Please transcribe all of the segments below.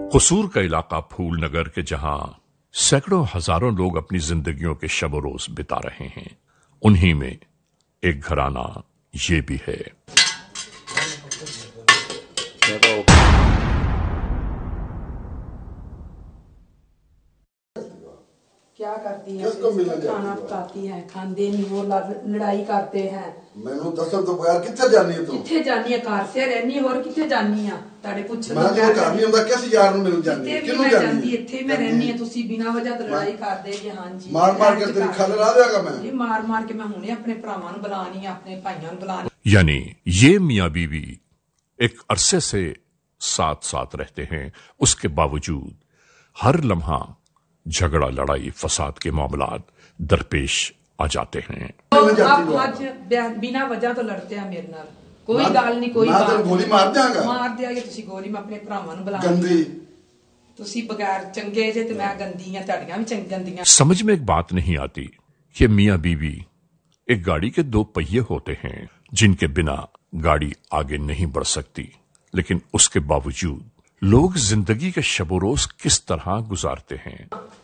कसूर का इलाका फूल नगर के जहां सैकड़ों हजारों लोग अपनी जिंदगियों के शब रोज बिता रहे हैं, उन्हीं में एक घराना ये भी है। क्या करती है? खाना पकाती है, खांदे नहीं, वो लड़ाई करते हैं। मैनू दसो तो यार किथे जानी है तू? किथे जानी है? घर से रहनी और किथे जानी है? ताड़े पूछ मैं जो घर नहीं हुंदा किस यार नु मिल जानी है? किनु जानी? इत्थे मैं रहनी है, तुसी बिना वजह तो लड़ाई कर दे कि हां जी मार मार के तेरी खल ला देगा मैं। जी मार मार के मैं हुणे अपने भरावां नु बुलानी है, अपने भाइयां नु बुलानी। यानी ये मियां बीवी एक अरसे से साथ साथ रहते हैं, उसके बावजूद हर लम्हा झगड़ा लड़ाई फसाद के मामलात दरपेश आ जाते हैं। आप आज बिना वजह तो लड़ते हैं मेरे नाल, कोई गल नहीं, कोई बात नहीं। गोली मार देंगा, मार देंगे तुसी गोली। मैं अपने भरावां नु बुलानी। गंदी तुसी बगैर चंगे जे ते मैं गंदी हां, तड़ियां भी गंदियां। समझ में एक बात नहीं आती कि मियां बीवी एक गाड़ी के दो पहिए होते हैं जिनके बिना गाड़ी आगे नहीं बढ़ सकती, लेकिन उसके बावजूद लोग जिंदगी के शबोरोज किस तरह गुजारते हैं।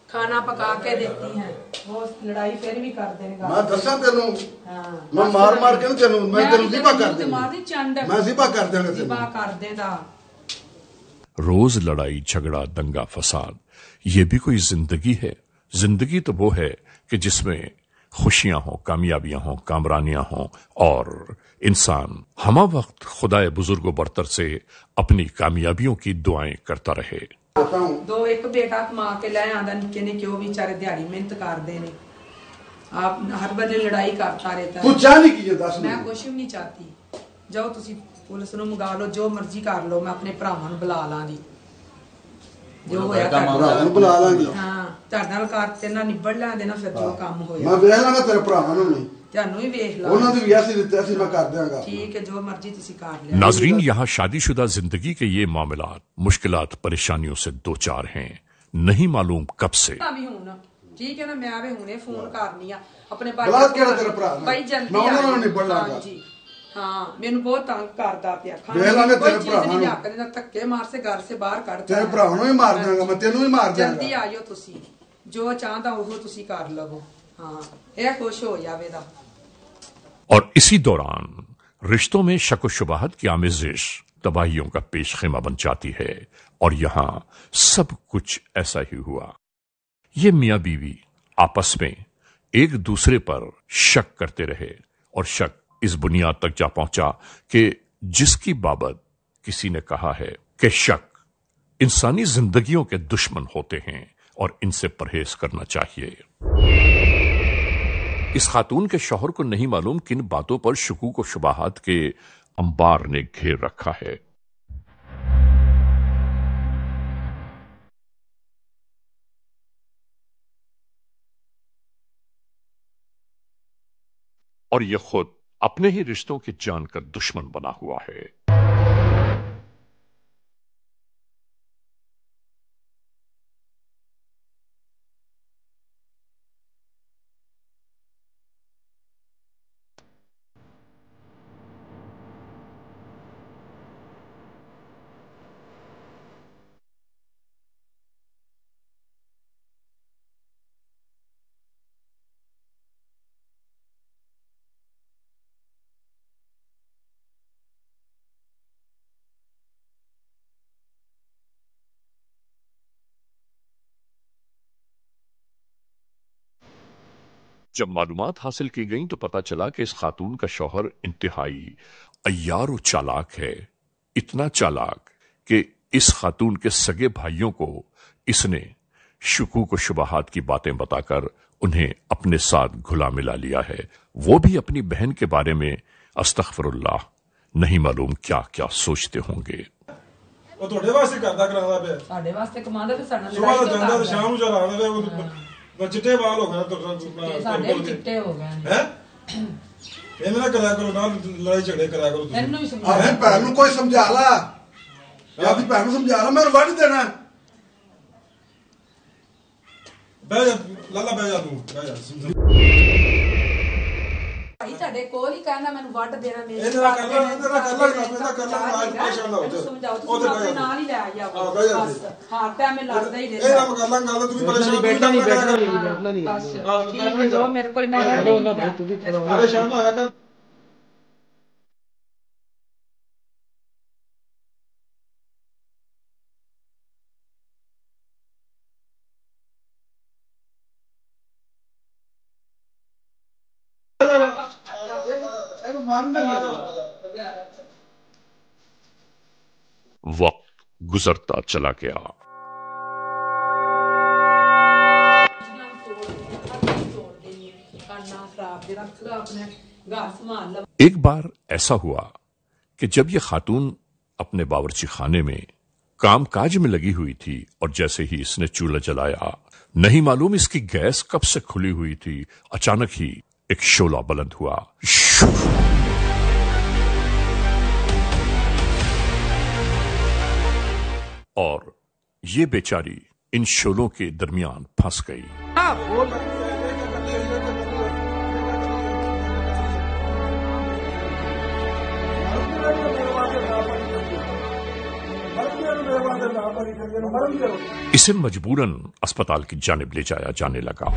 खाना पका के देती हैं, वो लड़ाई फिर भी कर देगा। मैं दसा तेनू, मैं मार मार के तेनू मैं तेनू ज़िबा कर दूंगा, मैं ज़िबा कर दूंगा, ज़िबा कर देगा। रोज लड़ाई झगड़ा दंगा फसाद, ये भी कोई जिंदगी है? जिंदगी तो वो है कि जिसमें खुशियां हों, कामयाबियां हों, कामरानियां हों और इंसान हमा वक्त खुदाए बुजुर्गो बरतर से अपनी कामयाबियों की दुआएं करता रहे। दो एक बेटा कमा के ले आंदा, निक्के ने क्यों बेचारे दिहाड़ी मेहनत करते ने, आप हर बदले लड़ाई करता रहता है। तू चाह नहीं की दस? मैं कुछ भी नहीं चाहती। जाओ तुसी पुलिस नु मंगा लो, जो मर्जी कर लो, मैं अपने भरावां नु बुला लांगी, जो होया भरावां नु बुला लांगी। हां, ताड़ नाल करते ना निबड़ लेंदे ना, फिर जो काम होया मैं वेख लांगा तेरे भरावां नु नहीं, ਤੁਹਾਨੂੰ ਹੀ ਵੇਖ ਲਾ। ਉਹਨਾਂ ਦੀ ਵੀ ਐਸੀ ਦਿੱਤੇ ਅਸੀਂ ਮੈਂ ਕਰ ਦਿਆਂਗਾ। ठीक है, जो मर्जी तुसी कर ले। नाजरीन, यहाँ शादीशुदा जिंदगी के ये मामलात मुश्किलात परेशानियों से दो चार हैं, नहीं मालूम कब से। ठीक है ना, मैं आवे हुने फोन करनी आ अपने भाई जल्दी मैं ਉਹਨਾਂ ਨੂੰ ਨਿਬੜ ਲਾਂਗਾ। हाँ, मैनू बहुत तंग करदा पिया। ਵੇਖ ਲਾਂਗੇ ਤੇਰੇ ਭਰਾਵਾਂ ਨੂੰ, धक्के मार से घर से बाहर कढ ਤੇਰੇ ਭਰਾਵਾਂ ਨੂੰ ਵੀ ਮਾਰ ਦਿਆਂਗਾ ਮੈਂ, ਤੈਨੂੰ ਵੀ ਮਾਰ ਦਿਆਂਗਾ। जल्दी आइयो तुसी, जो चाहदा ਉਹ तुसी कर लवो। हाँ, ਇਹ खुश हो जावेगा। और इसी दौरान रिश्तों में शक व शुबहत की आमेजिश तबाहियों का पेश खेमा बन जाती है, और यहां सब कुछ ऐसा ही हुआ। ये मियां बीवी आपस में एक दूसरे पर शक करते रहे, और शक इस बुनियाद तक जा पहुंचा कि जिसकी बाबत किसी ने कहा है कि शक इंसानी जिंदगियों के दुश्मन होते हैं और इनसे परहेज करना चाहिए। इस खातून के शौहर को नहीं मालूम किन बातों पर शुकूक व शुबहात के अंबार ने घेर रखा है। और यह खुद अपने ही रिश्तों के जानकर दुश्मन बना हुआ है। जब मालूमात हासिल की गई तो पता चला कि इस खातून का शौहर इंतहाई अय्यार व चालाक है। इतना चालाक कि इस खातून के सगे भाइयों को इसने शुकूक व शुबहात की बातें बताकर उन्हें अपने साथ घुला मिला लिया है। वो भी अपनी बहन के बारे में अस्तगफिरुल्लाह, नहीं मालूम क्या क्या सोचते होंगे। ਉਹ ਤੁਹਾਡੇ ਵਾਸਤੇ ਕਰਦਾ ਕਰਾਉਂਦਾ ਪਿਆ, ਸਾਡੇ ਵਾਸਤੇ ਕਮਾਉਂਦਾ ਤੇ ਸਾਡਾ ਲੜਾਈ ਤੋਂ ਜਾਂਦਾ ਤੇ ਸ਼ਾਮ ਨੂੰ ਚਲਾ ਆਉਂਦਾ ਉਹ ਚਿੱਟੇ ਵਾਲ ਹੋ ਗਏ ਤੁਹਾਡੇ, ਸਾਡੇ ਵੀ ਚਿੱਟੇ ਹੋ ਗਏ ਹੈ। ਇਹਨਾਂ ਨਾਲ ਕਰਿਆ ਕਰੋ, ਨਾਲ ਲੜਾਈ ਝਗੜੇ ਕਰਿਆ ਕਰੋ ਤੁਸੀਂ। ਇਹਨੂੰ ਵੀ ਸਮਝਾ, ਅਰੇ ਭੈਣ ਨੂੰ ਕੋਈ ਸਮਝਾ ਲਾ, ਆਪਣੀ ਭੈਣ ਨੂੰ ਸਮਝਾ ਲਾ, ਮੈਂ ਵੜ ਦੇਣਾ। ਬਹਿ ਜਾ ਲਾਲਾ, ਬਹਿ ਜਾ ਤੂੰ, ਬਹਿ ਜਾ। ਭਾਈ ਤੁਹਾਡੇ ਕੋਲ ਹੀ ਕਹਿੰਦਾ ਮੈਨੂੰ ਵੱਢ ਦੇਣਾ ਮੇਰੇ ਇਹਦਾ ਕਰ ਲਾ ਰਾਜ ਪਰੇਸ਼ਾਨ ਹੋ ਜਾ ਸਮਝਾਓ ਤੁਸੀਂ ਆਪਣੇ ਨਾਲ ਹੀ ਲੈ ਆਇਆ ਹਾਂ ਟਾਈਮ ਮੈਂ ਲੜਦਾ ਹੀ ਰਹਿੰਦਾ ਇਹ ਕਰ ਲਾਂ ਗੱਲ ਤੂੰ ਵੀ ਪਰੇਸ਼ਾਨ ਬੈਠਣਾ ਨਹੀਂ ਠੀਕ ਜੋ ਮੇਰੇ ਕੋਲ ਮੈਂ ਪਰੇਸ਼ਾਨ ਹੋਇਆ ਕਰ वक्त गुजरता चला गया। एक बार ऐसा हुआ कि जब यह खातून अपने बावर्ची खाने में कामकाज में लगी हुई थी और जैसे ही इसने चूल्हा जलाया, नहीं मालूम इसकी गैस कब से खुली हुई थी, अचानक ही एक शोला बुलंद हुआ। और ये बेचारी इन शोलों के दरमियान फंस गई। इसे मजबूरन अस्पताल की जानिब ले जाया जाने लगा।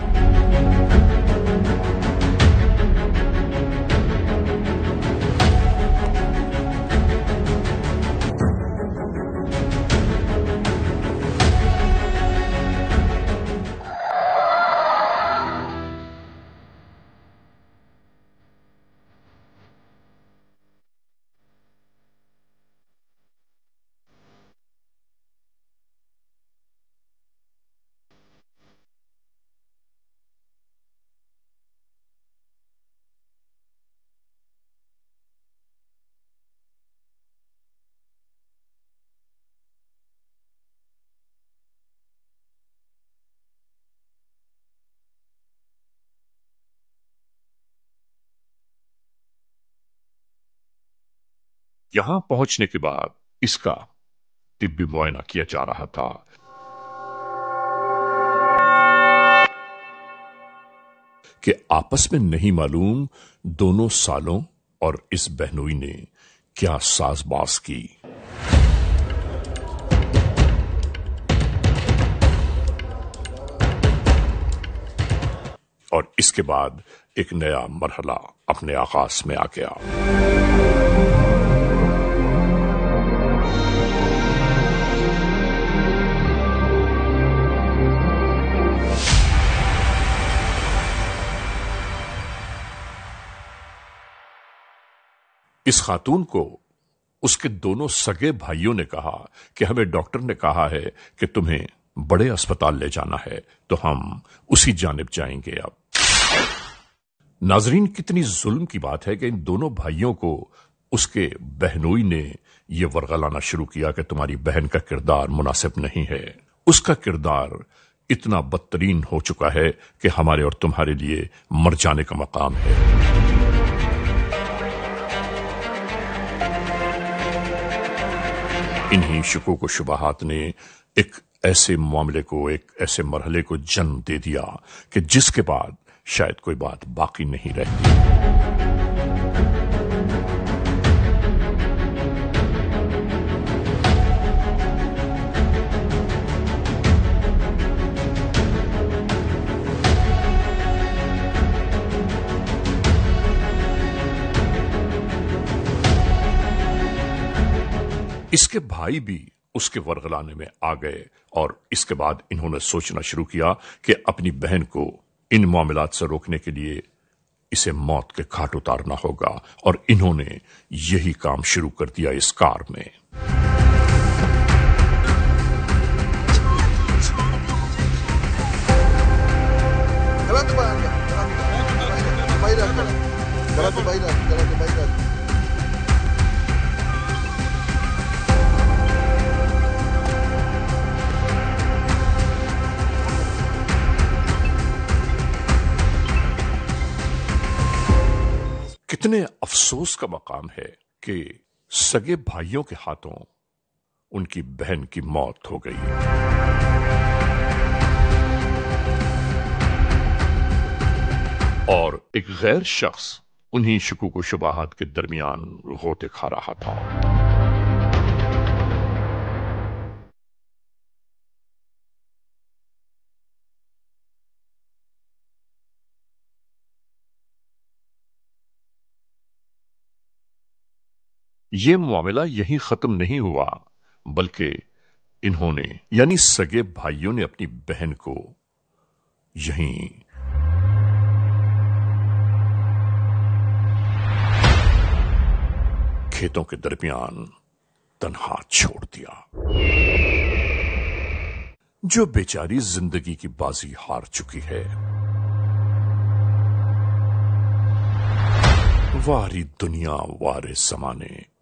यहां पहुंचने के बाद इसका तिब्बी मुआयना किया जा रहा था। कि आपस में नहीं मालूम दोनों सालों और इस बहनोई ने क्या साजबाज की। और इसके बाद एक नया मरहला अपने आगाज में आ गया। इस खातून को उसके दोनों सगे भाइयों ने कहा कि हमें डॉक्टर ने कहा है कि तुम्हें बड़े अस्पताल ले जाना है, तो हम उसी जानिब जाएंगे। अब नाजरीन, कितनी जुल्म की बात है कि इन दोनों भाइयों को उसके बहनोई ने यह वर्गलाना शुरू किया कि तुम्हारी बहन का किरदार मुनासिब नहीं है। उसका किरदार इतना बदतरीन हो चुका है कि हमारे और तुम्हारे लिए मर जाने का मकाम है। इन्हीं शुकूक व शुबहात ने एक ऐसे मामले को, एक ऐसे मरहले को जन्म दे दिया कि जिसके बाद शायद कोई बात बाकी नहीं रहती। इसके भाई भी उसके वर्गलाने में आ गए और इसके बाद इन्होंने सोचना शुरू किया कि अपनी बहन को इन मामलात से रोकने के लिए इसे मौत के घाट उतारना होगा, और इन्होंने यही काम शुरू कर दिया इस कार में। कितने अफसोस का मकाम है कि सगे भाइयों के हाथों उनकी बहन की मौत हो गई। और एक गैर शख्स उन्हीं शकूक व शुबाहात के दरमियान गोते खा रहा था। यह मामला यहीं खत्म नहीं हुआ, बल्कि इन्होंने यानी सगे भाइयों ने अपनी बहन को यहीं खेतों के दरमियान तन्हा छोड़ दिया। जो बेचारी जिंदगी की बाजी हार चुकी है। वारी दुनिया वारे ज़माने।